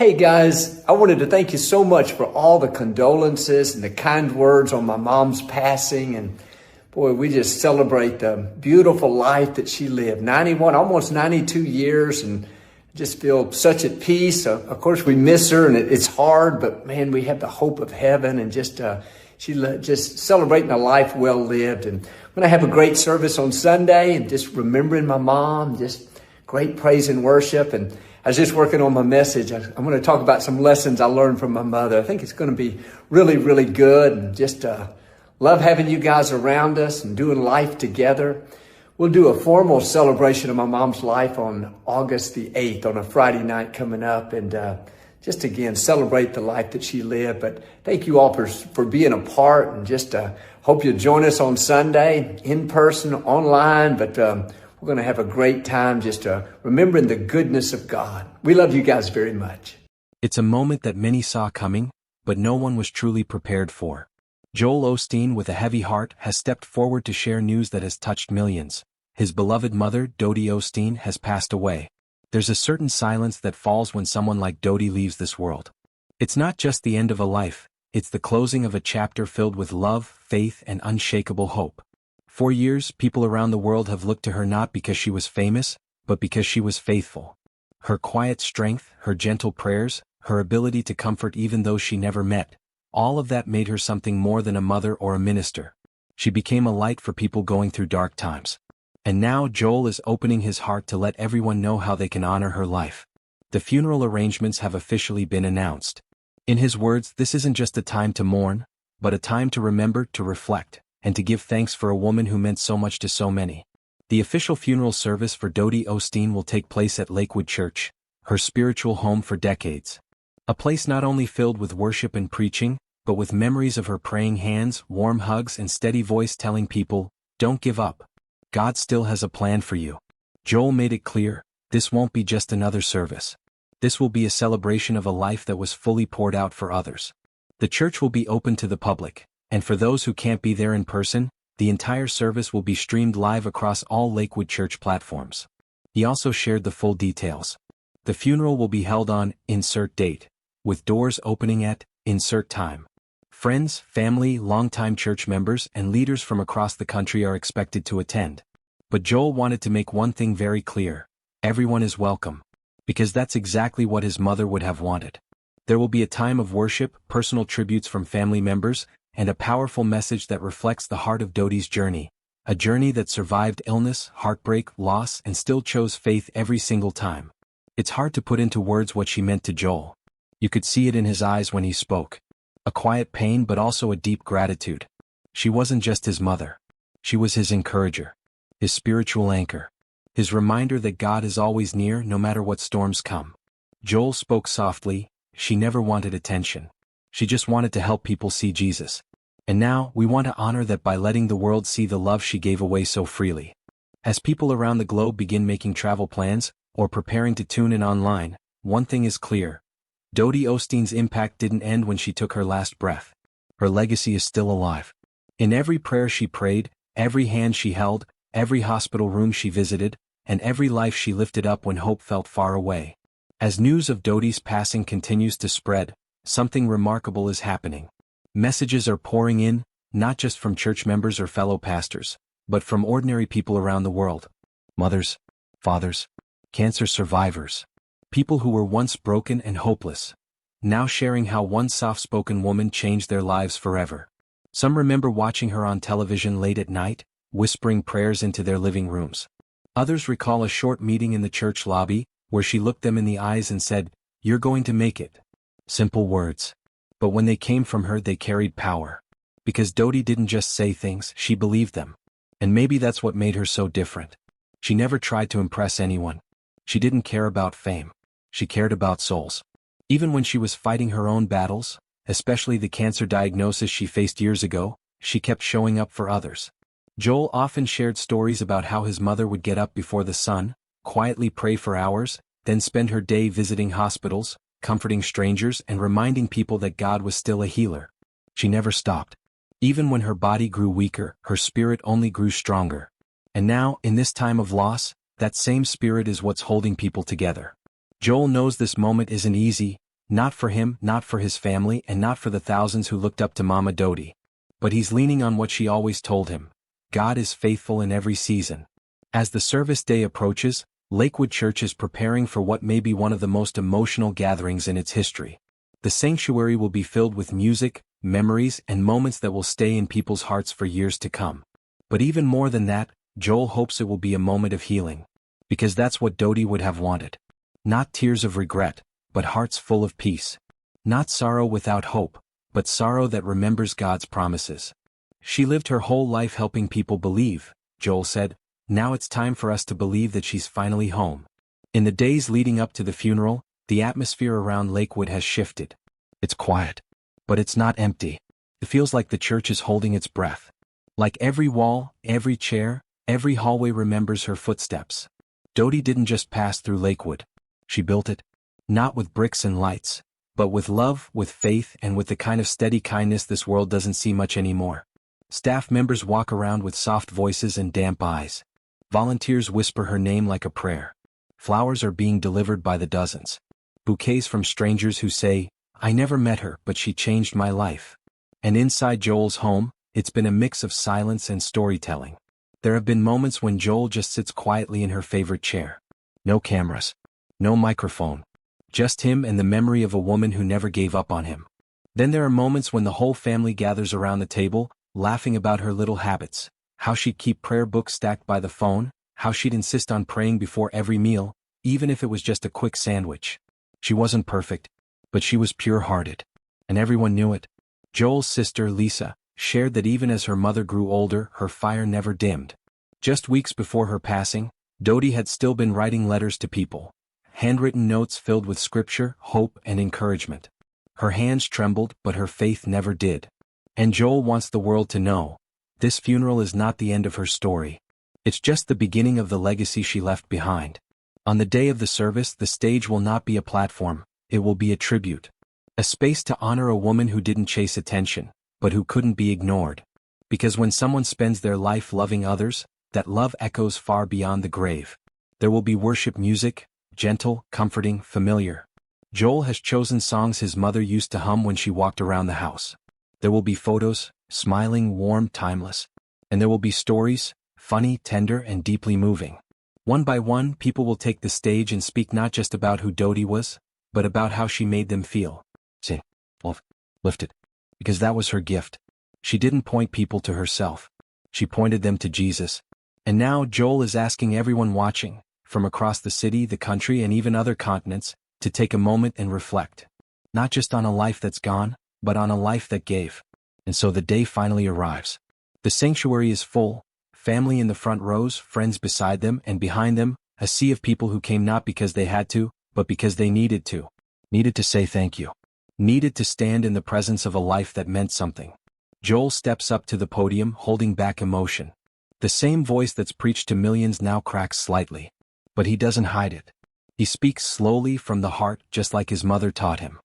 Hey guys, I wanted to thank you so much for all the condolences and the kind words on my mom's passing. And boy, we just celebrate the beautiful life that she lived. 91, almost 92 years, and just feel such at peace. Of course, we miss her and it's hard, but man, we have the hope of heaven and just celebrating a life well lived. And I'm going to have a great service on Sunday and just remembering my mom, just great praise and worship. And I was just working on my message. I'm going to talk about some lessons I learned from my mother. I think it's going to be really, really good. And just love having you guys around us and doing life together. We'll do a formal celebration of my mom's life on August the 8th on a Friday night coming up. And just again, celebrate the life that she lived. But thank you all for being a part, and just hope you'll join us on Sunday in person, online. But we're going to have a great time just remembering the goodness of God. We love you guys very much. It's a moment that many saw coming, but no one was truly prepared for. Joel Osteen, with a heavy heart, has stepped forward to share news that has touched millions. His beloved mother, Dodie Osteen, has passed away. There's a certain silence that falls when someone like Dodie leaves this world. It's not just the end of a life, it's the closing of a chapter filled with love, faith, and unshakable hope. For years, people around the world have looked to her not because she was famous, but because she was faithful. Her quiet strength, her gentle prayers, her ability to comfort even those she never met, all of that made her something more than a mother or a minister. She became a light for people going through dark times. And now Joel is opening his heart to let everyone know how they can honor her life. The funeral arrangements have officially been announced. In his words, this isn't just a time to mourn, but a time to remember, to reflect, and to give thanks for a woman who meant so much to so many. The official funeral service for Dodie Osteen will take place at Lakewood Church, her spiritual home for decades. A place not only filled with worship and preaching, but with memories of her praying hands, warm hugs, and steady voice telling people, "Don't give up. God still has a plan for you." Joel made it clear, this won't be just another service. This will be a celebration of a life that was fully poured out for others. The church will be open to the public, and for those who can't be there in person, the entire service will be streamed live across all Lakewood Church platforms. He also shared the full details. The funeral will be held on insert date, with doors opening at insert time. Friends, family, longtime church members, and leaders from across the country are expected to attend. But Joel wanted to make one thing very clear: everyone is welcome. Because that's exactly what his mother would have wanted. There will be a time of worship, personal tributes from family members, and a powerful message that reflects the heart of Dodie's journey. A journey that survived illness, heartbreak, loss, and still chose faith every single time. It's hard to put into words what she meant to Joel. You could see it in his eyes when he spoke. A quiet pain, but also a deep gratitude. She wasn't just his mother. She was his encourager, his spiritual anchor, his reminder that God is always near no matter what storms come. Joel spoke softly. She never wanted attention. She just wanted to help people see Jesus. And now, we want to honor that by letting the world see the love she gave away so freely. As people around the globe begin making travel plans, or preparing to tune in online, one thing is clear. Dodie Osteen's impact didn't end when she took her last breath. Her legacy is still alive. In every prayer she prayed, every hand she held, every hospital room she visited, and every life she lifted up when hope felt far away. As news of Dodie's passing continues to spread, something remarkable is happening. Messages are pouring in, not just from church members or fellow pastors, but from ordinary people around the world. Mothers, fathers, cancer survivors, people who were once broken and hopeless, now sharing how one soft-spoken woman changed their lives forever. Some remember watching her on television late at night, whispering prayers into their living rooms. Others recall a short meeting in the church lobby, where she looked them in the eyes and said, "You're going to make it." Simple words. But when they came from her, they carried power. Because Dodie didn't just say things, she believed them. And maybe that's what made her so different. She never tried to impress anyone. She didn't care about fame. She cared about souls. Even when she was fighting her own battles, especially the cancer diagnosis she faced years ago, she kept showing up for others. Joel often shared stories about how his mother would get up before the sun, quietly pray for hours, then spend her day visiting hospitals, comforting strangers, and reminding people that God was still a healer. She never stopped. Even when her body grew weaker, her spirit only grew stronger. And now, in this time of loss, that same spirit is what's holding people together. Joel knows this moment isn't easy, Not for him, not for his family, and not for the thousands who looked up to Mama Dodie. But he's leaning on what she always told him. God is faithful in every season. As the service day approaches, Lakewood Church is preparing for what may be one of the most emotional gatherings in its history. The sanctuary will be filled with music, memories, and moments that will stay in people's hearts for years to come. But even more than that, Joel hopes it will be a moment of healing. Because that's what Dodie would have wanted. Not tears of regret, but hearts full of peace. Not sorrow without hope, but sorrow that remembers God's promises. She lived her whole life helping people believe, Joel said. Now it's time for us to believe that she's finally home. In the days leading up to the funeral, the atmosphere around Lakewood has shifted. It's quiet. But it's not empty. It feels like the church is holding its breath. Like every wall, every chair, every hallway remembers her footsteps. Dodie didn't just pass through Lakewood. She built it. Not with bricks and lights, but with love, with faith, and with the kind of steady kindness this world doesn't see much anymore. Staff members walk around with soft voices and damp eyes. Volunteers whisper her name like a prayer. Flowers are being delivered by the dozens. Bouquets from strangers who say, "I never met her, but she changed my life." And inside Joel's home, it's been a mix of silence and storytelling. There have been moments when Joel just sits quietly in her favorite chair. No cameras. No microphone. Just him and the memory of a woman who never gave up on him. Then there are moments when the whole family gathers around the table, laughing about her little habits. How she'd keep prayer books stacked by the phone, how she'd insist on praying before every meal, even if it was just a quick sandwich. She wasn't perfect, but she was pure-hearted. And everyone knew it. Joel's sister, Lisa, shared that even as her mother grew older, her fire never dimmed. Just weeks before her passing, Dodie had still been writing letters to people. Handwritten notes filled with scripture, hope, and encouragement. Her hands trembled, but her faith never did. And Joel wants the world to know, this funeral is not the end of her story. It's just the beginning of the legacy she left behind. On the day of the service, the stage will not be a platform, it will be a tribute. A space to honor a woman who didn't chase attention, but who couldn't be ignored. Because when someone spends their life loving others, that love echoes far beyond the grave. There will be worship music, gentle, comforting, familiar. Joel has chosen songs his mother used to hum when she walked around the house. There will be photos, smiling, warm, timeless. And there will be stories, funny, tender, and deeply moving. One by one, people will take the stage and speak not just about who Dodie was, but about how she made them feel. Say, lifted. Because that was her gift. She didn't point people to herself. She pointed them to Jesus. And now Joel is asking everyone watching, from across the city, the country, and even other continents, to take a moment and reflect. Not just on a life that's gone, but on a life that gave. And so the day finally arrives. The sanctuary is full, family in the front rows, friends beside them, and behind them, a sea of people who came not because they had to, but because they needed to. Needed to say thank you. Needed to stand in the presence of a life that meant something. Joel steps up to the podium, holding back emotion. The same voice that's preached to millions now cracks slightly. But he doesn't hide it. He speaks slowly from the heart, just like his mother taught him.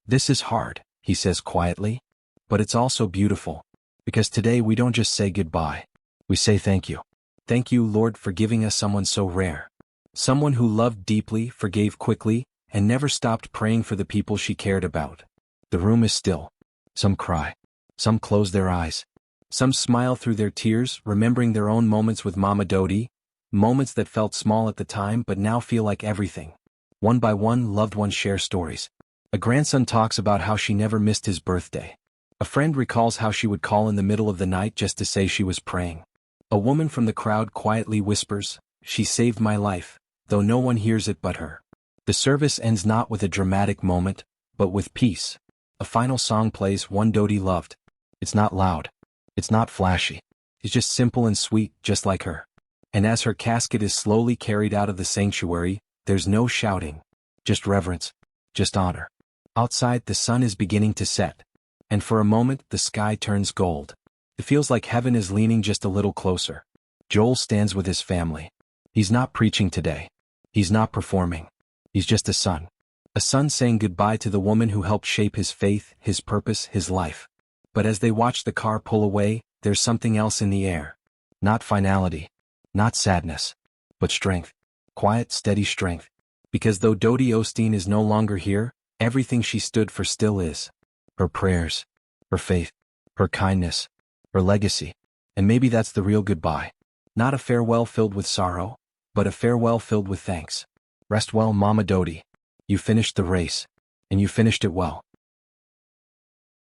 This is hard, he says quietly. But it's also beautiful. Because today we don't just say goodbye. We say thank you. Thank you, Lord, for giving us someone so rare. Someone who loved deeply, forgave quickly, and never stopped praying for the people she cared about. The room is still. Some cry. Some close their eyes. Some smile through their tears, remembering their own moments with Mama Dodie, moments that felt small at the time but now feel like everything. One by one, loved ones share stories. A grandson talks about how she never missed his birthday. A friend recalls how she would call in the middle of the night just to say she was praying. A woman from the crowd quietly whispers, "She saved my life," though no one hears it but her. The service ends not with a dramatic moment, but with peace. A final song plays, one Dodie loved. It's not loud. It's not flashy. It's just simple and sweet, just like her. And as her casket is slowly carried out of the sanctuary, there's no shouting. Just reverence. Just honor. Outside, the sun is beginning to set. And for a moment, the sky turns gold. It feels like heaven is leaning just a little closer. Joel stands with his family. He's not preaching today. He's not performing. He's just a son. A son saying goodbye to the woman who helped shape his faith, his purpose, his life. But as they watch the car pull away, there's something else in the air. Not finality. Not sadness. But strength. Quiet, steady strength. Because though Dodie Osteen is no longer here, Everything she stood for still is. Her prayers, her faith, her kindness, her legacy. And maybe that's the real goodbye. Not a farewell filled with sorrow, but a farewell filled with thanks. Rest well, Mama Dodie. You finished the race, and you finished it well.